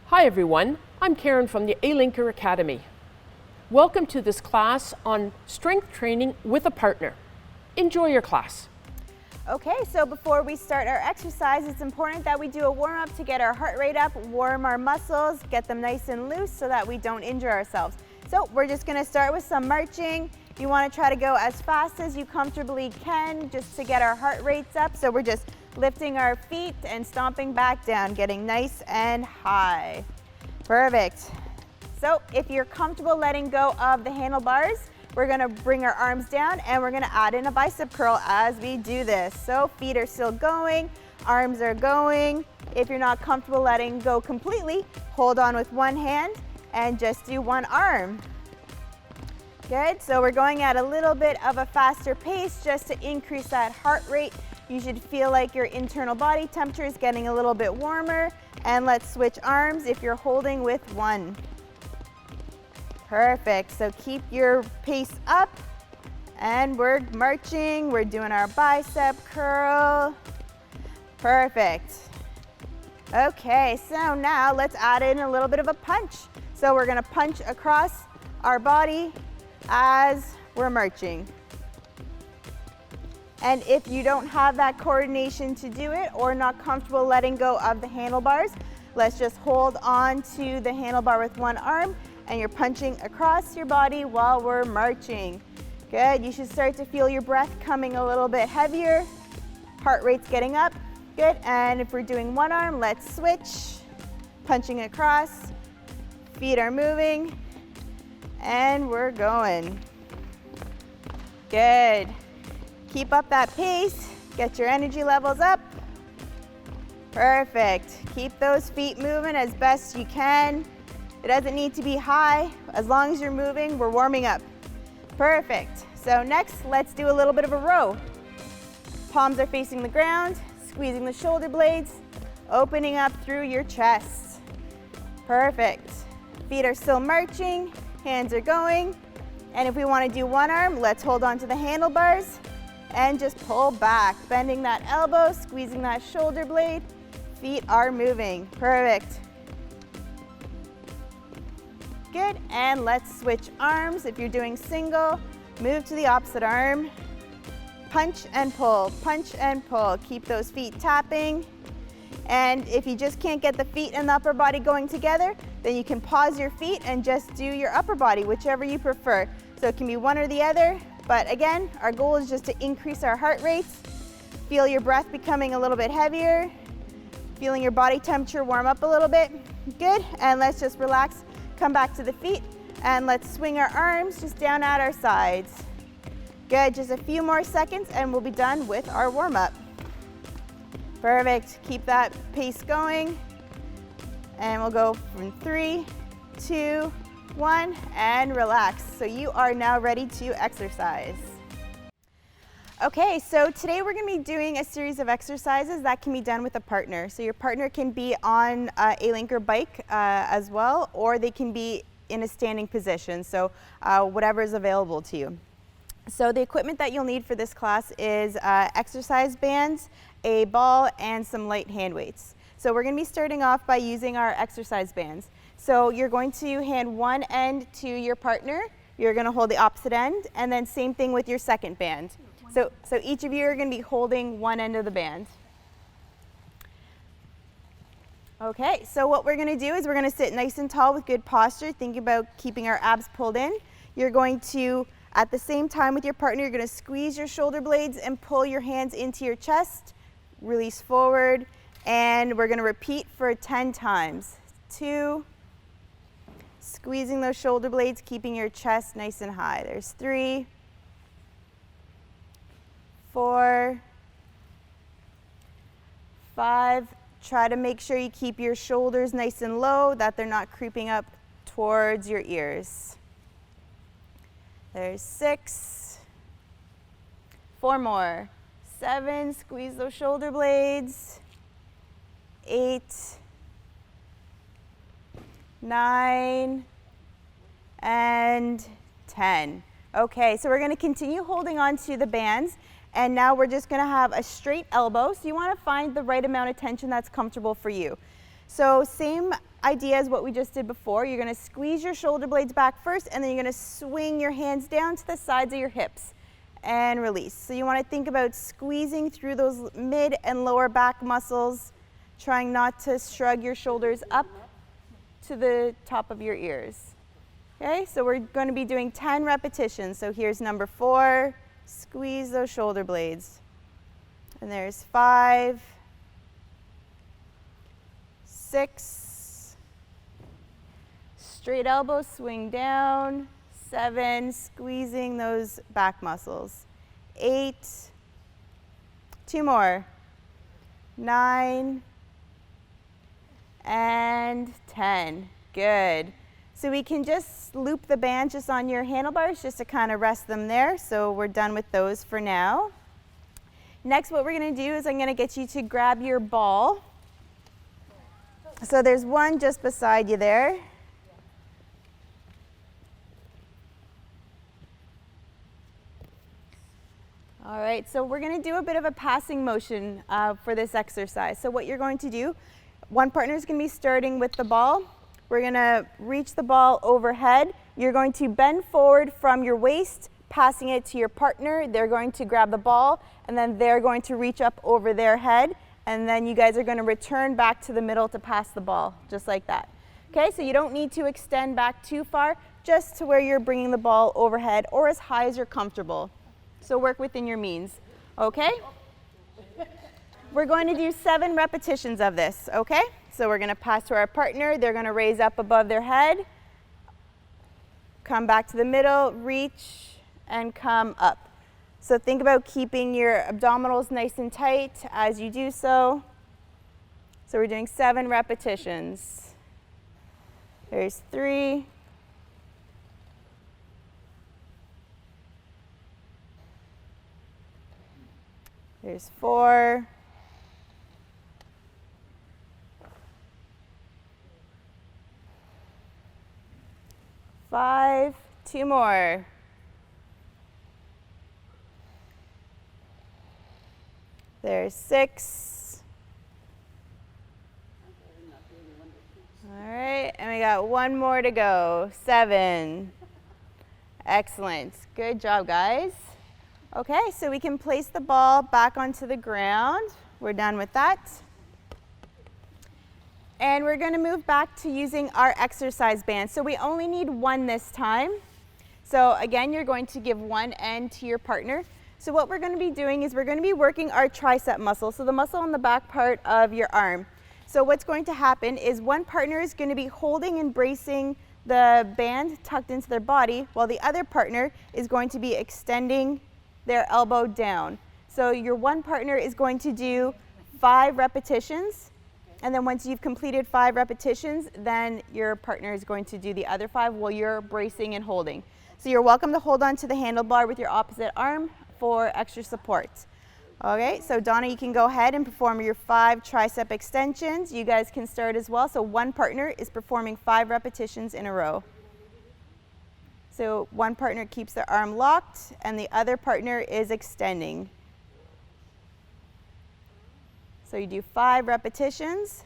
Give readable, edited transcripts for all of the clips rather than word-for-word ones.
Hi everyone, I'm Karen from the Alinker Academy. Welcome to this class on strength training with a partner. Enjoy your class. Okay, so before we start our exercise, it's important that we do a warm-up to get our heart rate up, warm our muscles, get them nice and loose so that we don't injure ourselves. So we're just gonna start with some marching. You wanna try to go as fast as you comfortably can just to get our heart rates up. So we're just lifting our feet and stomping back down, getting nice and high. Perfect. So if you're comfortable letting go of the handlebars, we're gonna bring our arms down and we're gonna add in a bicep curl as we do this. So feet are still going, arms are going. If you're not comfortable letting go completely, hold on with one hand and just do one arm. Good, so we're going at a little bit of a faster pace just to increase that heart rate. You should feel like your internal body temperature is getting a little bit warmer. And let's switch arms if you're holding with one. Perfect, so keep your pace up. And we're marching, we're doing our bicep curl. Perfect. Okay, so now let's add in a little bit of a punch. So we're gonna punch across our body as we're marching. And if you don't have that coordination to do it or not comfortable letting go of the handlebars, let's just hold on to the handlebar with one arm and you're punching across your body while we're marching. Good, you should start to feel your breath coming a little bit heavier. Heart rate's getting up. Good, and if we're doing one arm, let's switch. Punching across, feet are moving, and we're going. Good. Keep up that pace, get your energy levels up. Perfect. Keep those feet moving as best you can. It doesn't need to be high. As long as you're moving, we're warming up. Perfect. So next, let's do a little bit of a row. Palms are facing the ground, squeezing the shoulder blades, opening up through your chest. Perfect. Feet are still marching, hands are going. And if we want to do one arm, let's hold on to the handlebars and just pull back, bending that elbow, squeezing that shoulder blade. Feet are moving. Perfect. Good, and let's switch arms. If you're doing single, move to the opposite arm. Punch and pull, punch and pull. Keep those feet tapping. And if you just can't get the feet and the upper body going together, then you can pause your feet and just do your upper body, whichever you prefer. So it can be one or the other. But again, our goal is just to increase our heart rates. Feel your breath becoming a little bit heavier. Feeling your body temperature warm up a little bit. Good, and let's just relax. Come back to the feet, and let's swing our arms just down at our sides. Good, just a few more seconds, and we'll be done with our warm up. Perfect, keep that pace going. And we'll go from 3, 2, 1, and relax. So you are now ready to exercise. Okay, so today we're gonna be doing a series of exercises that can be done with a partner. So your partner can be on a Alinker bike as well, or they can be in a standing position, so whatever is available to you. So the equipment that you'll need for this class is exercise bands, a ball, and some light hand weights. So we're gonna be starting off by using our exercise bands. So you're going to hand one end to your partner, you're gonna hold the opposite end, and then same thing with your second band. So each of you are gonna be holding one end of the band. Okay, so what we're gonna do is we're gonna sit nice and tall with good posture. Think about keeping our abs pulled in. You're going to, at the same time with your partner, you're gonna squeeze your shoulder blades and pull your hands into your chest, release forward, and we're gonna repeat for 10 times. 2, squeezing those shoulder blades, keeping your chest nice and high. There's 3, 4, 5. Try to make sure you keep your shoulders nice and low, that they're not creeping up towards your ears. There's 6. 4 more. 7, squeeze those shoulder blades. 8, 9, and 10. Okay, so we're gonna continue holding on to the bands. And now we're just gonna have a straight elbow. So you wanna find the right amount of tension that's comfortable for you. So same idea as what we just did before. You're going to squeeze your shoulder blades back first, and then you're going to swing your hands down to the sides of your hips and release. So you want to think about squeezing through those mid and lower back muscles, trying not to shrug your shoulders up to the top of your ears. Okay, so we're going to be doing 10 repetitions. So here's number 4, squeeze those shoulder blades. And there's 5, 6, straight elbow, swing down, 7, squeezing those back muscles, 8, 2 more, 9, and 10. Good. So we can just loop the band just on your handlebars just to kind of rest them there. So we're done with those for now. Next, what we're going to do is I'm going to get you to grab your ball. So there's one just beside you there. All right, so we're going to do a bit of a passing motion for this exercise. So what you're going to do, one partner is going to be starting with the ball. We're going to reach the ball overhead. You're going to bend forward from your waist, passing it to your partner. They're going to grab the ball, and then they're going to reach up over their head, and then you guys are going to return back to the middle to pass the ball, just like that. Okay, so you don't need to extend back too far, just to where you're bringing the ball overhead or as high as you're comfortable. So work within your means, okay? We're going to do 7 repetitions of this, okay? So we're going to pass to our partner. They're going to raise up above their head, come back to the middle, reach, and come up. So think about keeping your abdominals nice and tight as you do so. So we're doing 7 repetitions. There's 3. There's 4. Five, 2 more. There's 6. All right, and we got 1 more to go. 7. Excellent. Good job, guys. Okay, so we can place the ball back onto the ground. We're done with that. And we're going to move back to using our exercise band. So we only need 1 this time. So again, you're going to give 1 end to your partner. So what we're going to be doing is we're going to be working our tricep muscle, so the muscle on the back part of your arm. So what's going to happen is one partner is going to be holding and bracing the band tucked into their body, while the other partner is going to be extending their elbow down. So your one partner is going to do 5 repetitions. And then once you've completed 5 repetitions, then your partner is going to do the other 5 while you're bracing and holding. So you're welcome to hold on to the handlebar with your opposite arm for extra support. Okay, so Donna, you can go ahead and perform your 5 tricep extensions. You guys can start as well. So one partner is performing 5 repetitions in a row. So one partner keeps their arm locked and the other partner is extending. So you do 5 repetitions.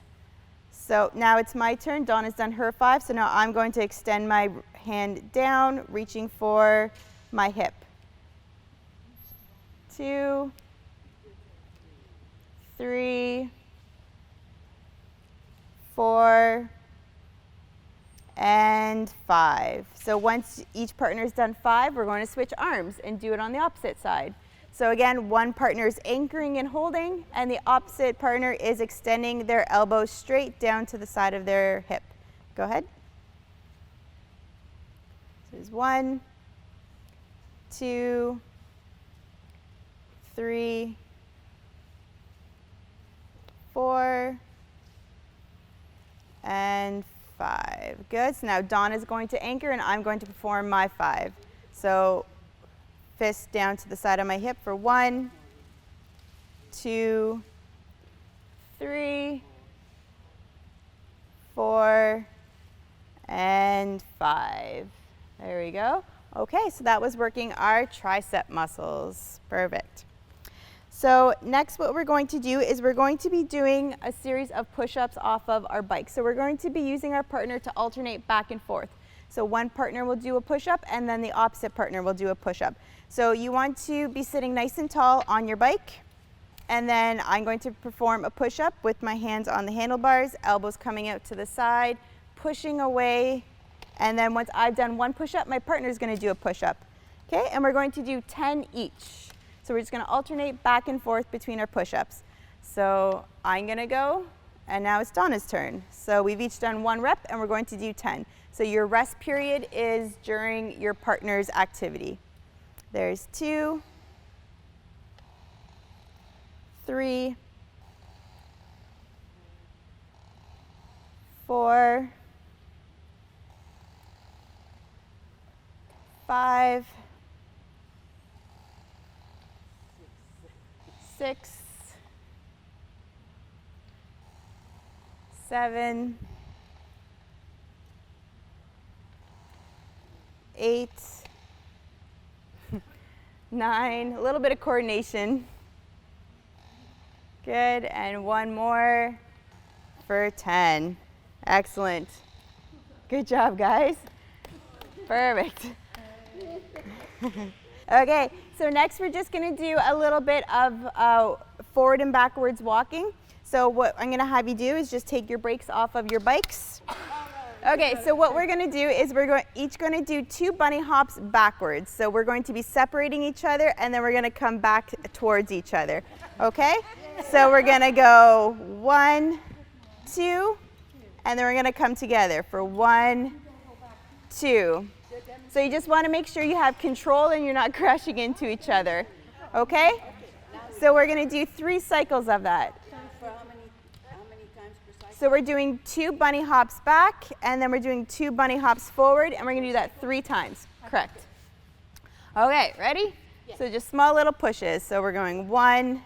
So now it's my turn. Donna's done her 5. So now I'm going to extend my hand down, reaching for my hip. 2, 3, 4, and 5. So once each partner has done 5, we're going to switch arms and do it on the opposite side. So again, one partner is anchoring and holding, and the opposite partner is extending their elbows straight down to the side of their hip. Go ahead. So there's 1, 2, 3, 4, and 5. Good. So now Donna's going to anchor and I'm going to perform my 5. So fist down to the side of my hip for 1, 2, 3, 4, and 5. There we go. Okay, so that was working our tricep muscles. Perfect. So next what we're going to do is we're going to be doing a series of push-ups off of our bike. So we're going to be using our partner to alternate back and forth. So one partner will do a push-up and then the opposite partner will do a push-up. So you want to be sitting nice and tall on your bike, and then I'm going to perform a push-up with my hands on the handlebars, elbows coming out to the side, pushing away, and then once I've done one push-up, my partner is going to do a push-up. Okay, and we're going to do 10 each. So we're just going to alternate back and forth between our push-ups. So I'm going to go, and now it's Donna's turn. So we've each done one rep, and we're going to do 10. So your rest period is during your partner's activity. There's 2, 3, 4, 5, 6, 7, 8, 9, a little bit of coordination. Good, and one more for 10. Excellent. Good job, guys. Perfect. Okay, so next we're just going to do a little bit of forward and backwards walking. So what I'm going to have you do is just take your brakes off of your bikes. Okay, so what we're going to do is we're each going to do 2 bunny hops backwards. So we're going to be separating each other, and then we're going to come back towards each other. Okay? So we're going to go 1, 2, and then we're going to come together for 1, 2. So you just want to make sure you have control and you're not crashing into each other. Okay? So we're going to do 3 cycles of that. So we're doing 2 bunny hops back, and then we're doing 2 bunny hops forward, and we're going to do that 3 times. Correct. Okay, ready? Yes. So just small little pushes. So we're going 1,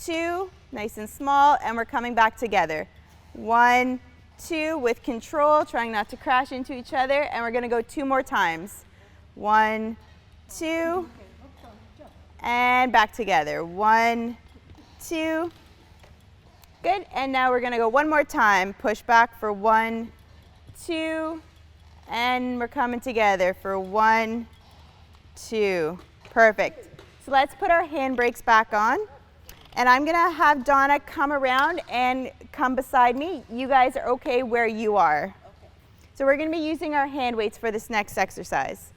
2, nice and small, and we're coming back together. 1, 2 with control, trying not to crash into each other, and we're going to go 2 more times. 1, 2, and back together. 1, 2. Good, and now we're going to go 1 more time. Push back for 1, 2, and we're coming together for 1, 2. Perfect. So let's put our handbrakes back on, and I'm going to have Donna come around and come beside me. You guys are okay where you are. Okay. So we're going to be using our hand weights for this next exercise.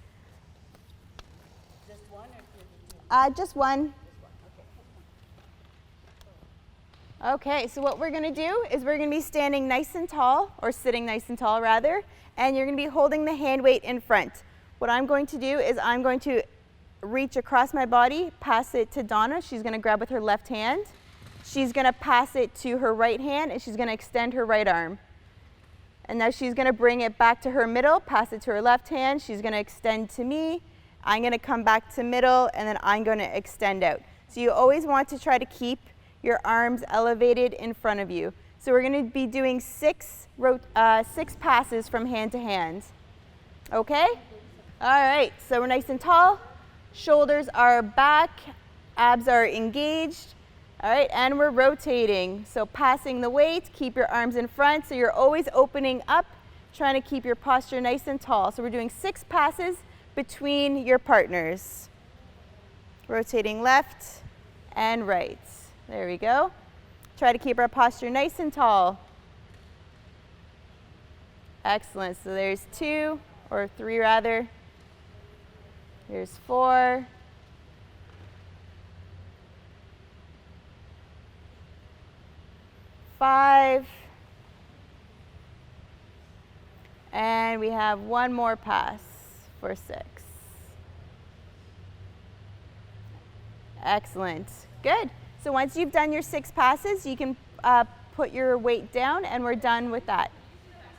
Just one or 2? Just one. Okay, so what we're going to do is we're going to be standing nice and tall, or sitting nice and tall rather, and you're going to be holding the hand weight in front. What I'm going to do is I'm going to reach across my body, pass it to Donna. She's going to grab with her left hand. She's going to pass it to her right hand, and she's going to extend her right arm. And now she's going to bring it back to her middle, pass it to her left hand. She's going to extend to me. I'm going to come back to middle, and then I'm going to extend out. So you always want to try to keep your arms elevated in front of you. So we're going to be doing 6 passes from hand to hand. Okay? All right, so we're nice and tall. Shoulders are back, abs are engaged. All right, and we're rotating. So passing the weight, keep your arms in front. So you're always opening up, trying to keep your posture nice and tall. So we're doing 6 passes between your partners. Rotating left and right. There we go. Try to keep our posture nice and tall. Excellent. So there's 2, or 3 rather. Here's 4. 5. And we have 1 more pass for 6. Excellent. Good. So once you've done your 6 passes, you can put your weight down, and we're done with that.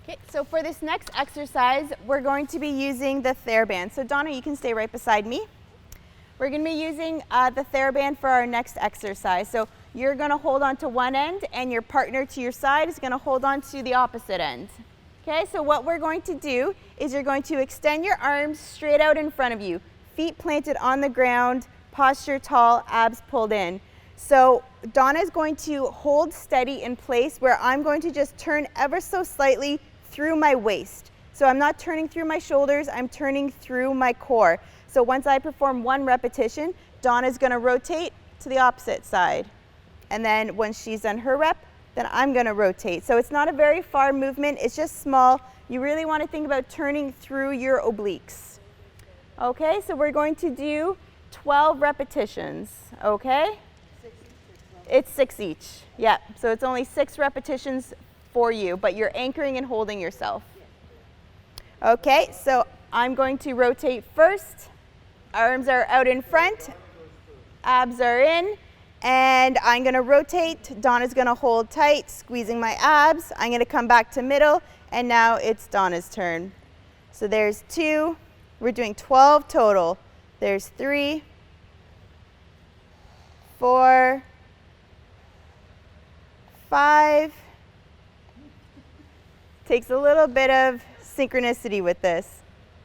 Okay, so for this next exercise, we're going to be using the Theraband. So Donna, you can stay right beside me. We're going to be using the Theraband for our next exercise. So you're going to hold on to one end, and your partner to your side is going to hold on to the opposite end. Okay, so what we're going to do is you're going to extend your arms straight out in front of you, feet planted on the ground, posture tall, abs pulled in. So Donna is going to hold steady in place where I'm going to just turn ever so slightly through my waist. So I'm not turning through my shoulders, I'm turning through my core. So once I perform 1 repetition, Donna's gonna rotate to the opposite side. And then when she's done her rep, then I'm gonna rotate. So it's not a very far movement, it's just small. You really wanna think about turning through your obliques. Okay, so we're going to do 12 repetitions, okay? It's 6 each, yeah. So it's only 6 repetitions for you, but you're anchoring and holding yourself. Okay, so I'm going to rotate first. Arms are out in front, abs are in, and I'm gonna rotate. Donna's gonna hold tight, squeezing my abs. I'm gonna come back to middle, and now it's Donna's turn. So there's 2, we're doing 12 total. There's 3, 4, 5. Takes a little bit of synchronicity with this.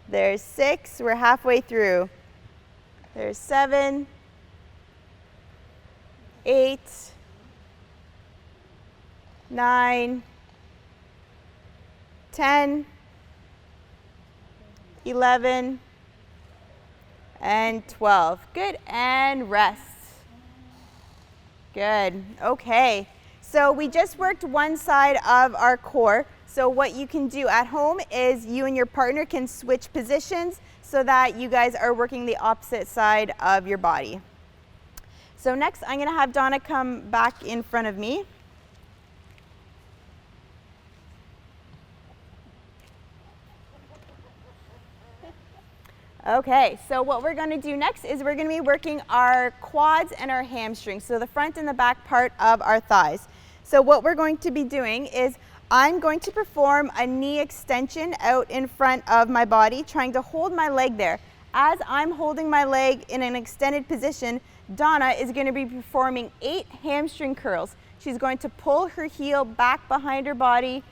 There's 6, we're halfway through. There's 7, 8, 9, 10, 11, and 12. Good, and rest. Good, okay. So we just worked one side of our core. So what you can do at home is you and your partner can switch positions so that you guys are working the opposite side of your body. So next, I'm gonna have Donna come back in front of me. Okay, so what we're gonna do next is we're gonna be working our quads and our hamstrings, so the front and the back part of our thighs. So what we're going to be doing is I'm going to perform a knee extension out in front of my body, trying to hold my leg there. As I'm holding my leg in an extended position, Donna is going to be performing 8 hamstring curls. She's going to pull her heel back behind her body,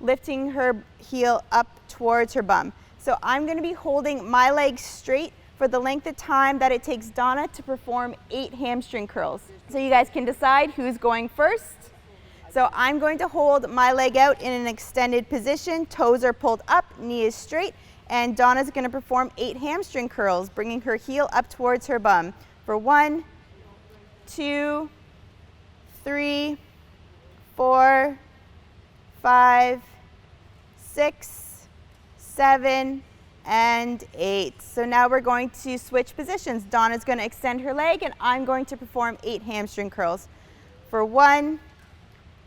lifting her heel up towards her bum. So I'm going to be holding my leg straight for the length of time that it takes Donna to perform 8 hamstring curls. So you guys can decide who's going first. So I'm going to hold my leg out in an extended position, toes are pulled up, knee is straight, and Donna's going to perform 8 hamstring curls, bringing her heel up towards her bum. For 1, 2, 3, 4, 5, 6, 7, and 8. So now we're going to switch positions. Donna's going to extend her leg, and I'm going to perform 8 hamstring curls. For 1,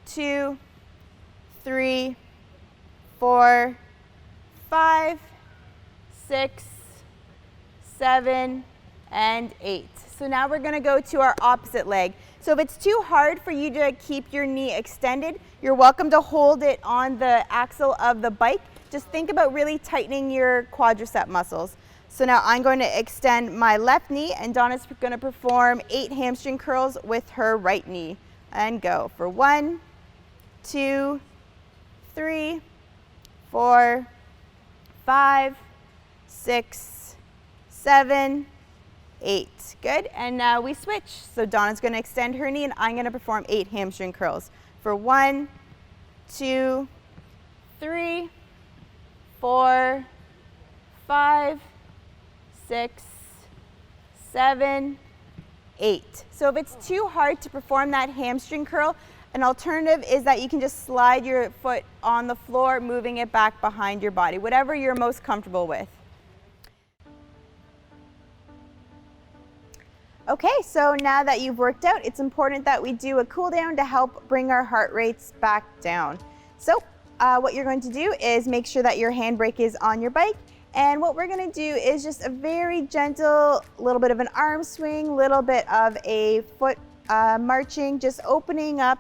2, 3, 4, 5, 6, 7, and 8. So now we're going to go to our opposite leg. So if it's too hard for you to keep your knee extended, you're welcome to hold it on the axle of the bike. Just think about really tightening your quadricep muscles. So now I'm going to extend my left knee, and Donna's going to perform 8 hamstring curls with her right knee. And go for 1, 2, 3, 4, 5, 6, 7, 8. Good, and now we switch. So Donna's going to extend her knee, and I'm going to perform 8 hamstring curls. For 1, 2, 3, 4, 5, 6, 7, 8. So if it's too hard to perform that hamstring curl, an alternative is that you can just slide your foot on the floor, moving it back behind your body, whatever you're most comfortable with. Okay, so now that you've worked out, it's important that we do a cool down to help bring our heart rates back down. So what you're going to do is make sure that your handbrake is on your bike. And what we're going to do is just a very gentle, little bit of an arm swing, little bit of a foot marching, just opening up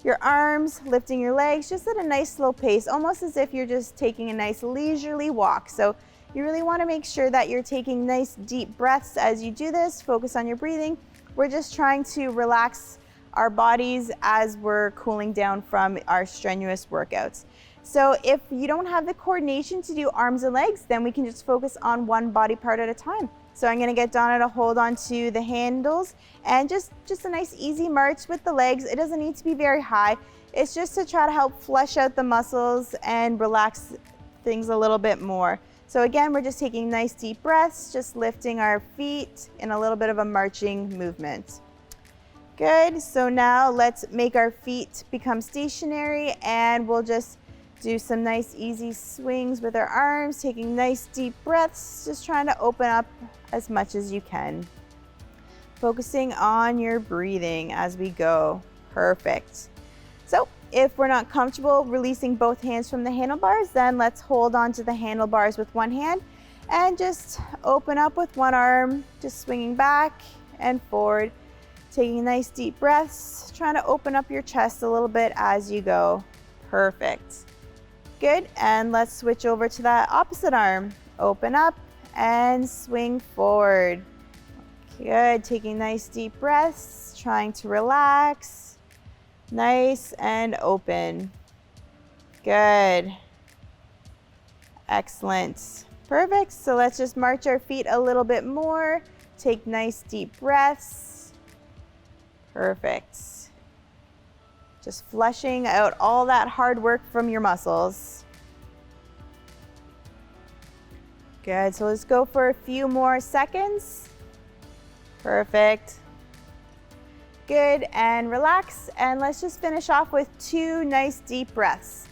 your arms, lifting your legs, just at a nice slow pace, almost as if you're just taking a nice leisurely walk. So you really want to make sure that you're taking nice deep breaths as you do this. Focus on your breathing. We're just trying to relax our bodies as we're cooling down from our strenuous workouts. So if you don't have the coordination to do arms and legs, then we can just focus on one body part at a time. So I'm gonna get Donna to hold on to the handles and just a nice easy march with the legs. It doesn't need to be very high. It's just to try to help flush out the muscles and relax things a little bit more. So again, we're just taking nice deep breaths, just lifting our feet in a little bit of a marching movement. Good, so now let's make our feet become stationary and we'll just do some nice easy swings with our arms, taking nice deep breaths, just trying to open up as much as you can. Focusing on your breathing as we go. Perfect. So if we're not comfortable releasing both hands from the handlebars, then let's hold on to the handlebars with one hand and just open up with one arm, just swinging back and forward, taking nice deep breaths, trying to open up your chest a little bit as you go. Perfect. Good, and let's switch over to that opposite arm. Open up and swing forward. Good, taking nice deep breaths, trying to relax. Nice and open. Good. Excellent. Perfect, so let's just march our feet a little bit more. Take nice deep breaths. Perfect. Just flushing out all that hard work from your muscles. Good, so let's go for a few more seconds. Perfect. Good, and relax, and let's just finish off with 2 nice deep breaths.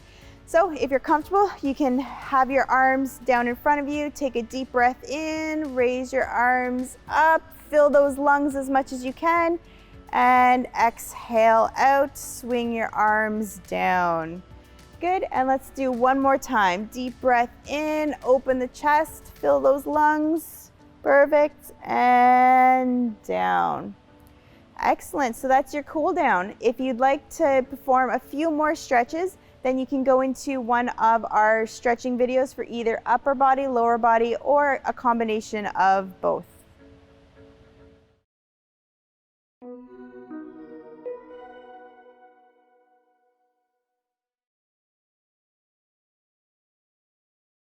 So if you're comfortable, you can have your arms down in front of you, take a deep breath in, raise your arms up, fill those lungs as much as you can, and exhale out, swing your arms down. Good, and let's do one more time. Deep breath in, open the chest, fill those lungs. Perfect, and down. Excellent, so that's your cool down. If you'd like to perform a few more stretches, then you can go into one of our stretching videos for either upper body, lower body, or a combination of both.